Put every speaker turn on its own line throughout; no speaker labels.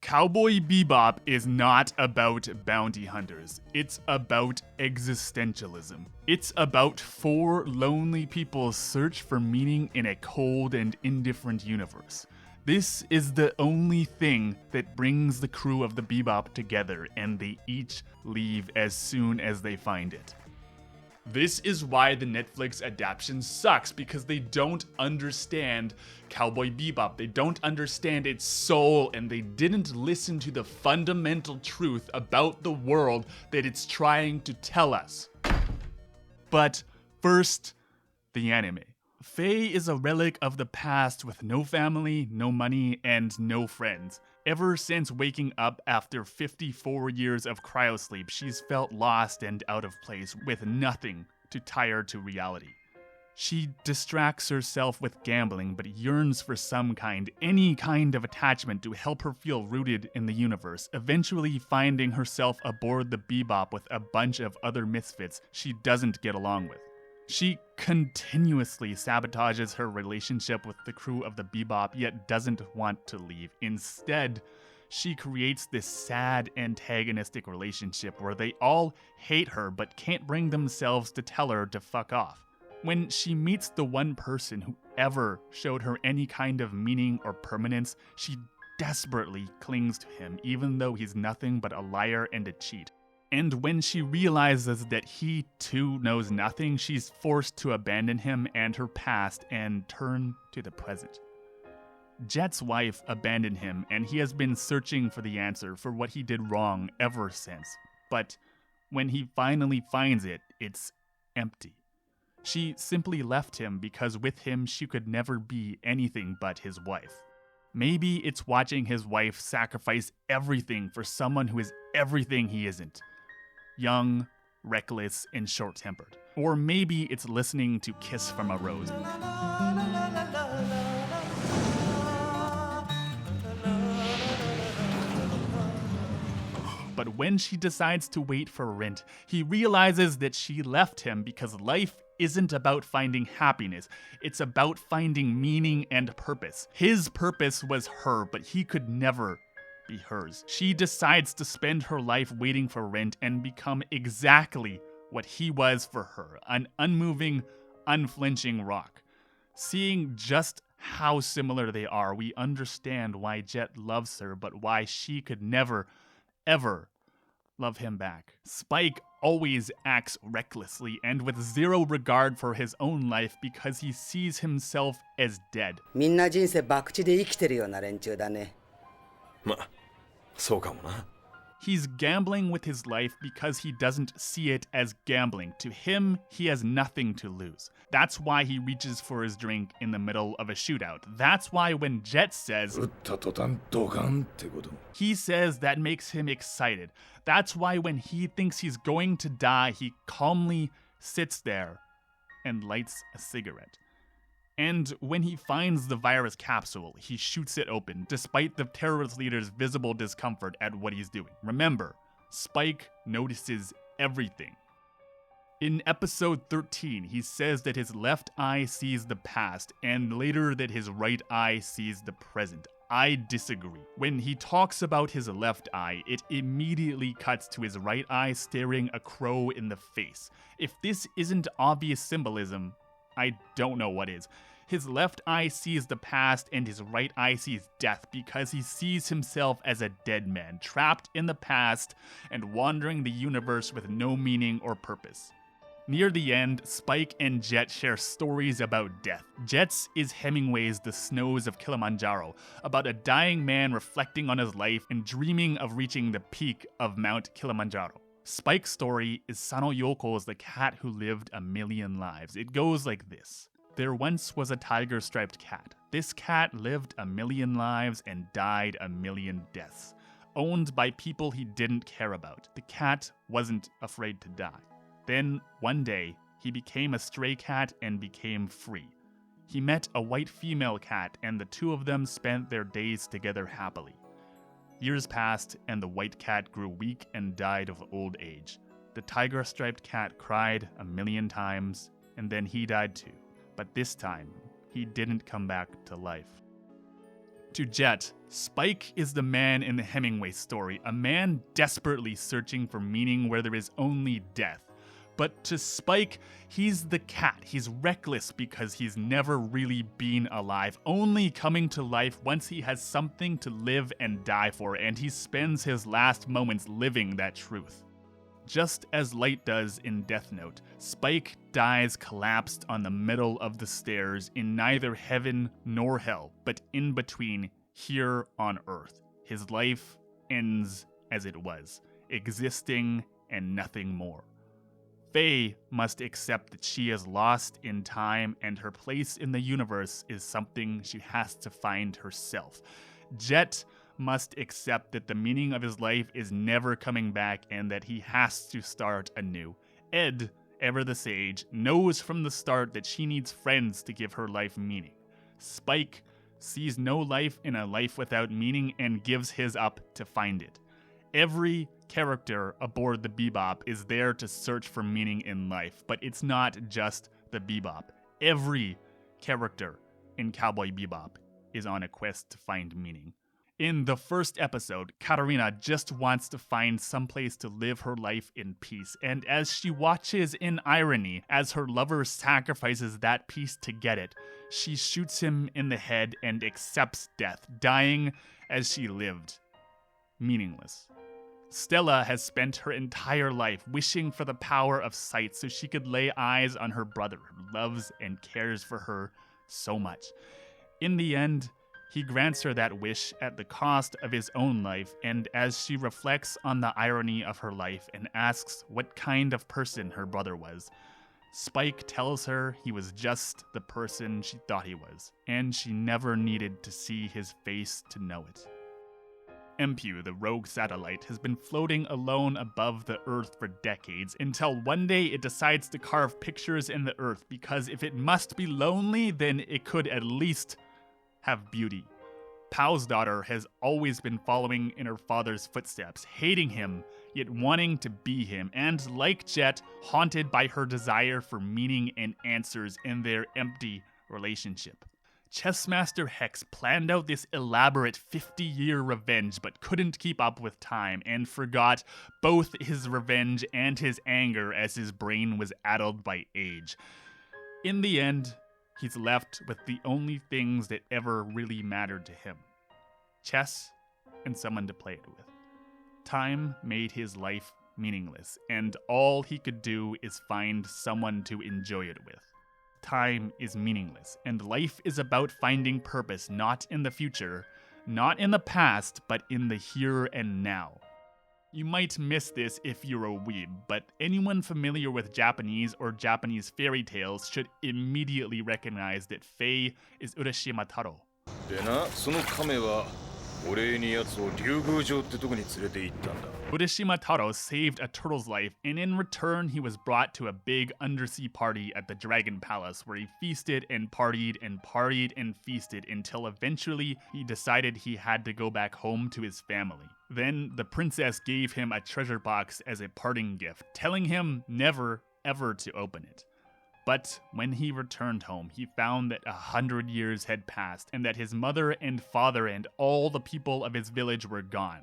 Cowboy Bebop is not about bounty hunters. It's about existentialism. It's about four lonely people's search for meaning in a cold and indifferent universe. This is the only thing that brings the crew of the Bebop together, and they each leave as soon as they find it. This is why the Netflix adaptation sucks, because they don't understand Cowboy Bebop. They don't understand its soul, and they didn't listen to the fundamental truth about the world that it's trying to tell us. But first, the anime. Faye is a relic of the past with no family, no money, and no friends. Ever since waking up after 54 years of cryosleep, she's felt lost and out of place, with nothing to tie her to reality. She distracts herself with gambling, but yearns for any kind of attachment to help her feel rooted in the universe, eventually finding herself aboard the Bebop with a bunch of other misfits she doesn't get along with. She continuously sabotages her relationship with the crew of the Bebop, yet doesn't want to leave. Instead, she creates this sad antagonistic relationship where they all hate her but can't bring themselves to tell her to fuck off. When she meets the one person who ever showed her any kind of meaning or permanence, she desperately clings to him, even though he's nothing but a liar and a cheat. And when she realizes that he too knows nothing, she's forced to abandon him and her past and turn to the present. Jet's wife abandoned him, and he has been searching for the answer for what he did wrong ever since. But when he finally finds it, it's empty. She simply left him because with him she could never be anything but his wife. Maybe it's watching his wife sacrifice everything for someone who is everything he isn't. Young, reckless, and short-tempered. Or maybe it's listening to Kiss from a Rose. But when she decides to wait for rent, he realizes that she left him because life isn't about finding happiness. It's about finding meaning and purpose. His purpose was her, but he could never be hers. She decides to spend her life waiting for rent and become exactly what he was for her, an unmoving, unflinching rock. Seeing just how similar they are, we understand why Jet loves her, but why she could never, ever love him back. Spike always acts recklessly and with zero regard for his own life because he sees himself as dead.
みんな人生博打で生きてるような連中だね。
そうかもな。
He's gambling with his life because he doesn't see it as gambling. To him, he has nothing to lose. That's why he reaches for his drink in the middle of a shootout. That's why when Jet says, he says that makes him excited. That's why when he thinks he's going to die, he calmly sits there and lights a cigarette. And when he finds the virus capsule, he shoots it open, despite the terrorist leader's visible discomfort at what he's doing. Remember, Spike notices everything. In episode 13, he says that his left eye sees the past, and later that his right eye sees the present. I disagree. When he talks about his left eye, it immediately cuts to his right eye staring a crow in the face. If this isn't obvious symbolism, I don't know what is. His left eye sees the past and his right eye sees death because he sees himself as a dead man, trapped in the past and wandering the universe with no meaning or purpose. Near the end, Spike and Jet share stories about death. Jet's is Hemingway's The Snows of Kilimanjaro, about a dying man reflecting on his life and dreaming of reaching the peak of Mount Kilimanjaro. Spike's story is Sano Yoko's The Cat Who Lived a Million Lives. It goes like this. There once was a tiger-striped cat. This cat lived a million lives and died a million deaths, owned by people he didn't care about. The cat wasn't afraid to die. Then, one day, he became a stray cat and became free. He met a white female cat, and the two of them spent their days together happily. Years passed, and the white cat grew weak and died of old age. The tiger-striped cat cried a million times, and then he died too. But this time, he didn't come back to life. To Jet, Spike is the man in the Hemingway story, a man desperately searching for meaning where there is only death. But to Spike, he's the cat. He's reckless because he's never really been alive, only coming to life once he has something to live and die for, and he spends his last moments living that truth. Just as Light does in Death Note, Spike dies collapsed on the middle of the stairs in neither heaven nor hell, but in between, here on Earth. His life ends as it was, existing and nothing more. Faye must accept that she is lost in time and her place in the universe is something she has to find herself. Jet must accept that the meaning of his life is never coming back and that he has to start anew. Ed, ever the sage, knows from the start that she needs friends to give her life meaning. Spike sees no life in a life without meaning and gives his up to find it. Every character aboard the Bebop is there to search for meaning in life, but it's not just the Bebop. Every character in Cowboy Bebop is on a quest to find meaning. In the first episode, Katarina just wants to find someplace to live her life in peace, and as she watches in irony as her lover sacrifices that peace to get it, she shoots him in the head and accepts death, dying as she lived. Meaningless. Stella has spent her entire life wishing for the power of sight so she could lay eyes on her brother who loves and cares for her so much. In the end, he grants her that wish at the cost of his own life, and as she reflects on the irony of her life and asks what kind of person her brother was, Spike tells her he was just the person she thought he was, and she never needed to see his face to know it. Empu, the rogue satellite, has been floating alone above the Earth for decades until one day it decides to carve pictures in the Earth because if it must be lonely, then it could at least have beauty. Pow's daughter has always been following in her father's footsteps, hating him, yet wanting to be him, and like Jet, haunted by her desire for meaning and answers in their empty relationship. Chessmaster Hex planned out this elaborate 50-year revenge but couldn't keep up with time and forgot both his revenge and his anger as his brain was addled by age. In the end, he's left with the only things that ever really mattered to him: chess and someone to play it with. Time made his life meaningless, and all he could do is find someone to enjoy it with. Time is meaningless, and life is about finding purpose not in the future, not in the past, but in the here and now. You might miss this if you're a weeb, but anyone familiar with Japanese or Japanese fairy tales should immediately recognize that Faye is Urashima Taro.
でな、その亀はお礼に奴を竜宮城ってとこに連れて行ったんだ。
Urashima Taro saved a turtle's life, and in return he was brought to a big undersea party at the Dragon Palace where he feasted and partied and partied and feasted until eventually he decided he had to go back home to his family. Then the princess gave him a treasure box as a parting gift, telling him never ever to open it. But when he returned home, he found that 100 years had passed and that his mother and father and all the people of his village were gone.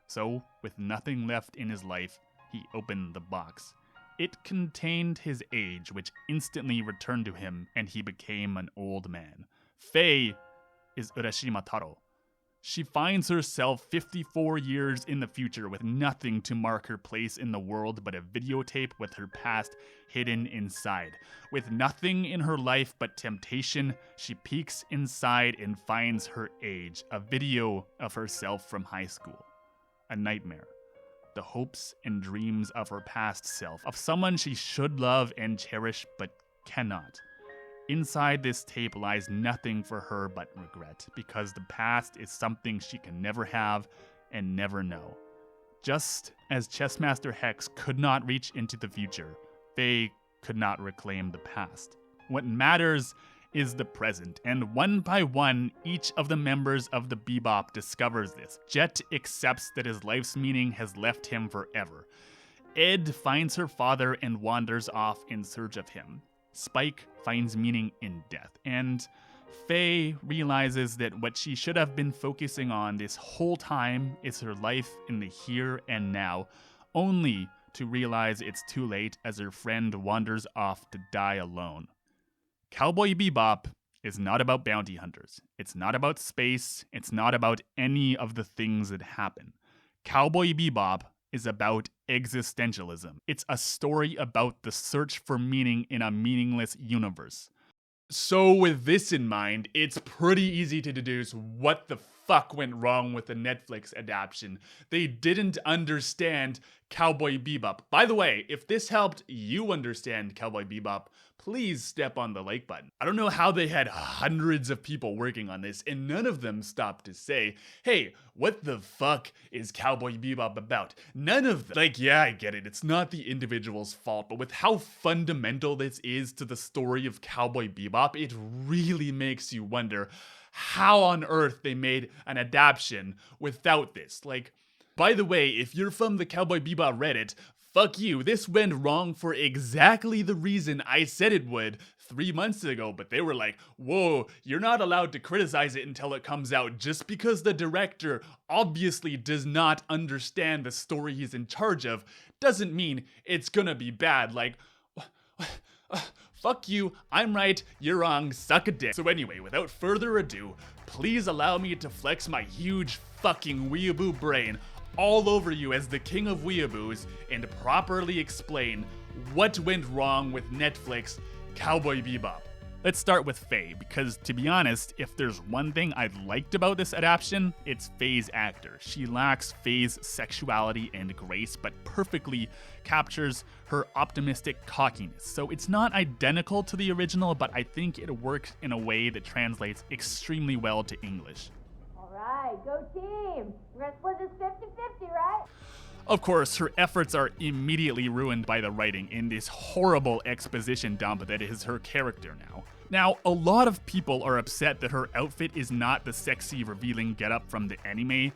So, with nothing left in his life, he opened the box. It contained his age, which instantly returned to him, and he became an old man. Faye is Urashima Taro. She finds herself 54 years in the future with nothing to mark her place in the world but a videotape with her past hidden inside. With nothing in her life but temptation, she peeks inside and finds her age, a video of herself from high school. A nightmare. The hopes and dreams of her past self, of someone she should love and cherish but cannot. Inside this tape lies nothing for her but regret, because the past is something she can never have and never know. Just as Chessmaster Hex could not reach into the future, Faye could not reclaim the past. What matters is the present, and one by one, each of the members of the Bebop discovers this. Jet accepts that his life's meaning has left him forever. Ed finds her father and wanders off in search of him. Spike finds meaning in death, and Faye realizes that what she should have been focusing on this whole time is her life in the here and now, only to realize it's too late as her friend wanders off to die alone. Cowboy Bebop is not about bounty hunters. It's not about space. It's not about any of the things that happen. Cowboy Bebop is about existentialism. It's a story about the search for meaning in a meaningless universe. So with this in mind, it's pretty easy to deduce what the fuck went wrong with the Netflix adaptation. They didn't understand Cowboy Bebop. By the way, if this helped you understand Cowboy Bebop, please step on the like button. I don't know how they had hundreds of people working on this and none of them stopped to say, hey, what the fuck is Cowboy Bebop about? None of them. Like, yeah, I get it. It's not the individual's fault, but with how fundamental this is to the story of Cowboy Bebop, it really makes you wonder how on earth they made an adaptation without this. Like, by the way, if you're from the Cowboy Bebop Reddit, fuck you, this went wrong for exactly the reason I said it would 3 months ago, but they were like, whoa, you're not allowed to criticize it until it comes out just because the director obviously does not understand the story he's in charge of doesn't mean it's gonna be bad. Like, fuck you, I'm right, you're wrong, suck a dick. So anyway, without further ado, please allow me to flex my huge fucking weeaboo brain all over you as the king of weeaboos and properly explain what went wrong with Netflix Cowboy Bebop. Let's start with Faye, because to be honest, if there's one thing I liked about this adaptation, it's Faye's actor. She lacks Faye's sexuality and grace, but perfectly captures her optimistic cockiness. So it's not identical to the original, but I think it works in a way that translates extremely well to English.
Alright, go team! We're gonna split this 50-50, right?
Of course, her efforts are immediately ruined by the writing in this horrible exposition dump that is her character now. Now, a lot of people are upset that her outfit is not the sexy, revealing getup from the anime.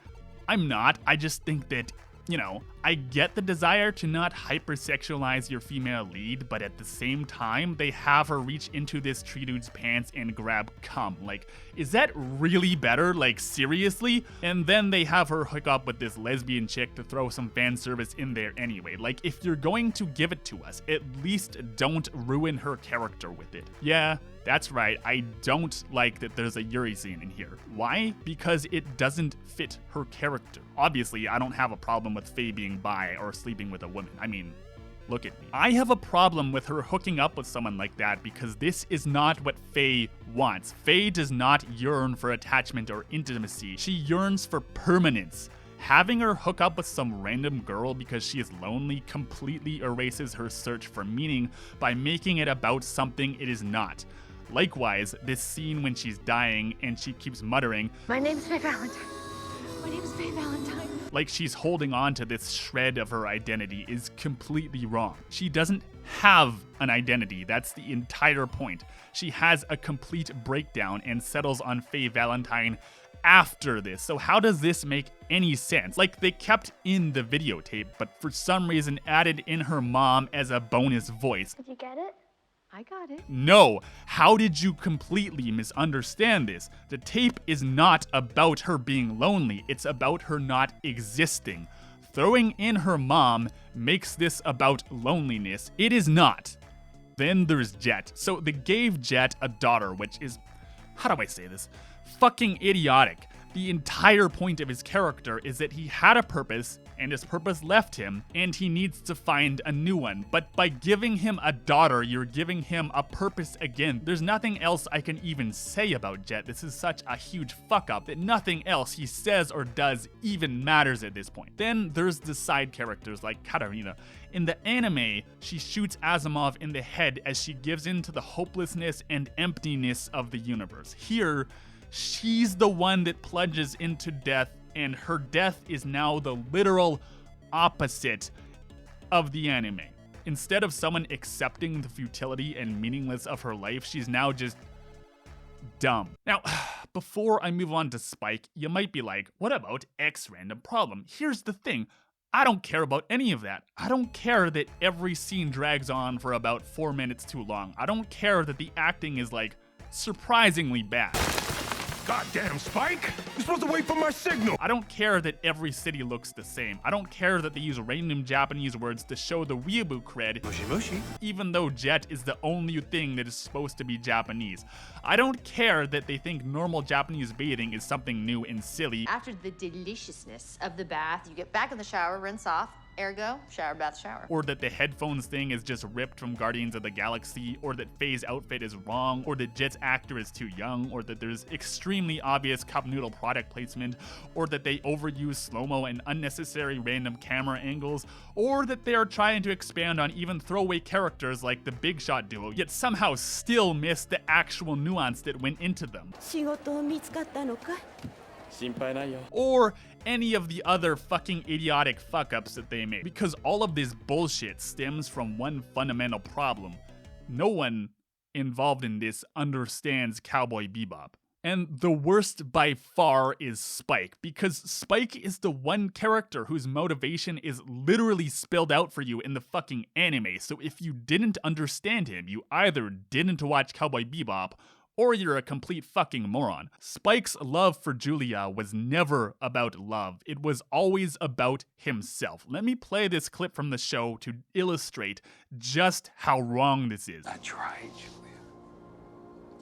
I'm not. I just think that, you know, I get the desire to not hypersexualize your female lead, but at the same time, they have her reach into this tree dude's pants and grab cum. Like, is that really better? Like, seriously? And then they have her hook up with this lesbian chick to throw some fan service in there anyway. Like, if you're going to give it to us, at least don't ruin her character with it. Yeah, that's right, I don't like that there's a Yuri scene in here. Why? Because it doesn't fit her character. Obviously, I don't have a problem with Faye being bi or sleeping with a woman. I mean, look at me. I have a problem with her hooking up with someone like that because this is not what Faye wants. Faye does not yearn for attachment or intimacy. She yearns for permanence. Having her hook up with some random girl because she is lonely completely erases her search for meaning by making it about something it is not. Likewise, this scene when she's dying and she keeps muttering,
My name's Faye Valentine. My name's Faye Valentine.
Like she's holding on to this shred of her identity is completely wrong. She doesn't have an identity, that's the entire point. She has a complete breakdown and settles on Faye Valentine after this. So how does this make any sense? Like, they kept in the videotape, but for some reason added in her mom as a bonus voice.
Did you get it? I got it.
No, how did you completely misunderstand this? The tape is not about her being lonely, it's about her not existing. Throwing in her mom makes this about loneliness. It is not. Then there's Jet. So they gave Jet a daughter, which is, how do I say this? Fucking idiotic. The entire point of his character is that he had a purpose, and his purpose left him, and he needs to find a new one. But by giving him a daughter, you're giving him a purpose again. There's nothing else I can even say about Jet. This is such a huge fuck up that nothing else he says or does even matters at this point. Then there's the side characters like Katarina. In the anime, she shoots Asimov in the head as she gives in to the hopelessness and emptiness of the universe. Here, she's the one that plunges into death, and her death is now the literal opposite of the anime. Instead of someone accepting the futility and meaningless of her life, she's now just dumb. Now, before I move on to Spike, you might be like, what about X random problem? Here's the thing. I don't care about any of that. I don't care that every scene drags on for about 4 minutes too long. I don't care that the acting is like surprisingly bad.
Goddamn, Spike! You're supposed to wait for my signal!
I don't care that every city looks the same. I don't care that they use random Japanese words to show the weeaboo cred,
Mushi mushi.
even though jet is the only thing that is supposed to be Japanese. I don't care that they think normal Japanese bathing is something new and silly.
After the deliciousness of the bath, you get back in the shower, rinse off, ergo, shower, bath, shower.
Or that the headphones thing is just ripped from Guardians of the Galaxy, or that Faye's outfit is wrong, or that Jet's actor is too young, or that there's extremely obvious cup noodle product placement, or that they overuse slow-mo and unnecessary random camera angles, or that they are trying to expand on even throwaway characters like the Big Shot duo, yet somehow still miss the actual nuance that went into them.
仕事見つかったのかい?
Or any of the other fucking idiotic fuck-ups that they made. Because all of this bullshit stems from one fundamental problem. No one involved in this understands Cowboy Bebop. And the worst by far is Spike, because Spike is the one character whose motivation is literally spelled out for you in the fucking anime. So if you didn't understand him, you either didn't watch Cowboy Bebop, or you're a complete fucking moron. Spike's love for Julia was never about love. It was always about himself. Let me play this clip from the show to illustrate just how wrong this is.
I tried, Julia.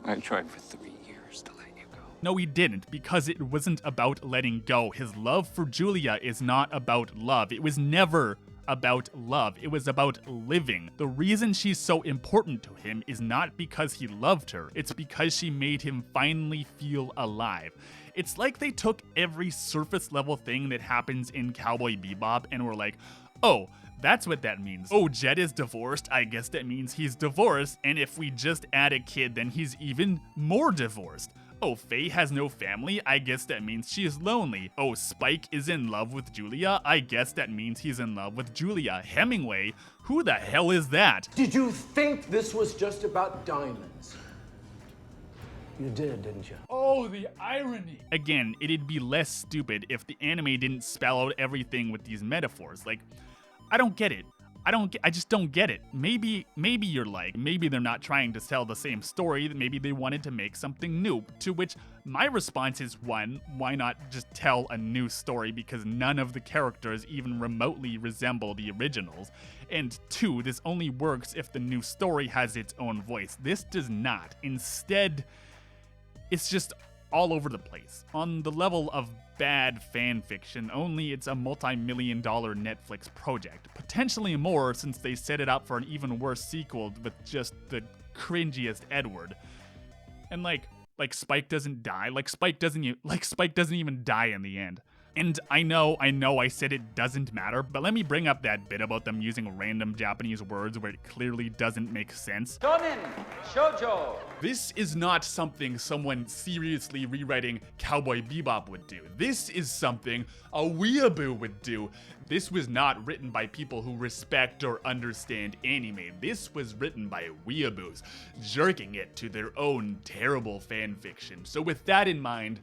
I tried for 3 years to let you go.
No, he didn't, because it wasn't about letting go. His love for Julia is not about love. It was never about love. It was about living. The reason she's so important to him is not because he loved her. It's because she made him finally feel alive. It's like they took every surface level thing that happens in Cowboy Bebop and were like, oh, that's what that means. Oh, Jet is divorced. I guess that means he's divorced. And if we just add a kid, then he's even more divorced. Oh, Faye has no family. I guess that means she is lonely. Oh, Spike is in love with Julia. I guess that means he's in love with Julia. Hemingway? Who the hell is that?
Did you think this was just about diamonds? You did, didn't you?
Oh, the irony. Again, it'd be less stupid if the anime didn't spell out everything with these metaphors. Like, I don't get it. I just don't get it. Maybe you're like, maybe they're not trying to tell the same story, maybe they wanted to make something new. To which my response is, one, why not just tell a new story, because none of the characters even remotely resemble the originals. And two, this only works if the new story has its own voice. This does not. Instead, it's just all over the place. On the level of bad fan fiction, only it's a multi-million-dollar Netflix project. Potentially more, since they set it up for an even worse sequel with just the cringiest Edward. And like Spike doesn't die. Spike doesn't even die in the end. And I know I said it doesn't matter, but let me bring up that bit about them using random Japanese words where it clearly doesn't make sense.
Shonen, shoujo.
This is not something someone seriously rewriting Cowboy Bebop would do. This is something a weeaboo would do. This was not written by people who respect or understand anime. This was written by weeaboos, jerking it to their own terrible fanfiction. So with that in mind,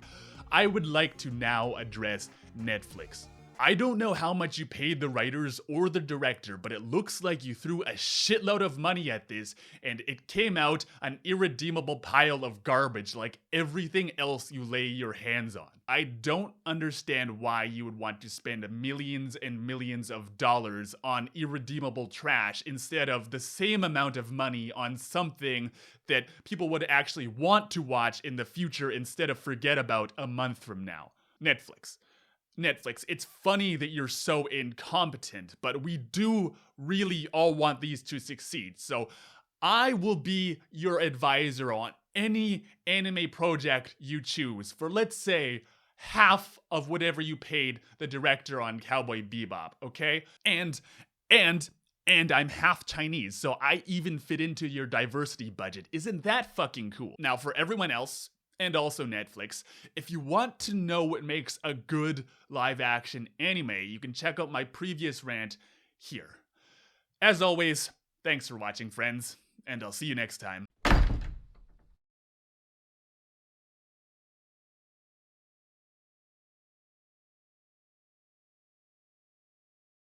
I would like to now address Netflix. I don't know how much you paid the writers or the director, but it looks like you threw a shitload of money at this, and it came out an irredeemable pile of garbage like everything else you lay your hands on. I don't understand why you would want to spend millions and millions of dollars on irredeemable trash instead of the same amount of money on something that people would actually want to watch in the future instead of forget about a month from now. Netflix, it's funny that you're so incompetent, but we do really all want these to succeed. So I will be your advisor on any anime project you choose for, let's say, half of whatever you paid the director on Cowboy Bebop, okay? And I'm half Chinese, so I even fit into your diversity budget. Isn't that fucking cool? Now, for everyone else, and also Netflix, if you want to know what makes a good live-action anime, you can check out my previous rant here. As always, thanks for watching, friends, and I'll see you next time.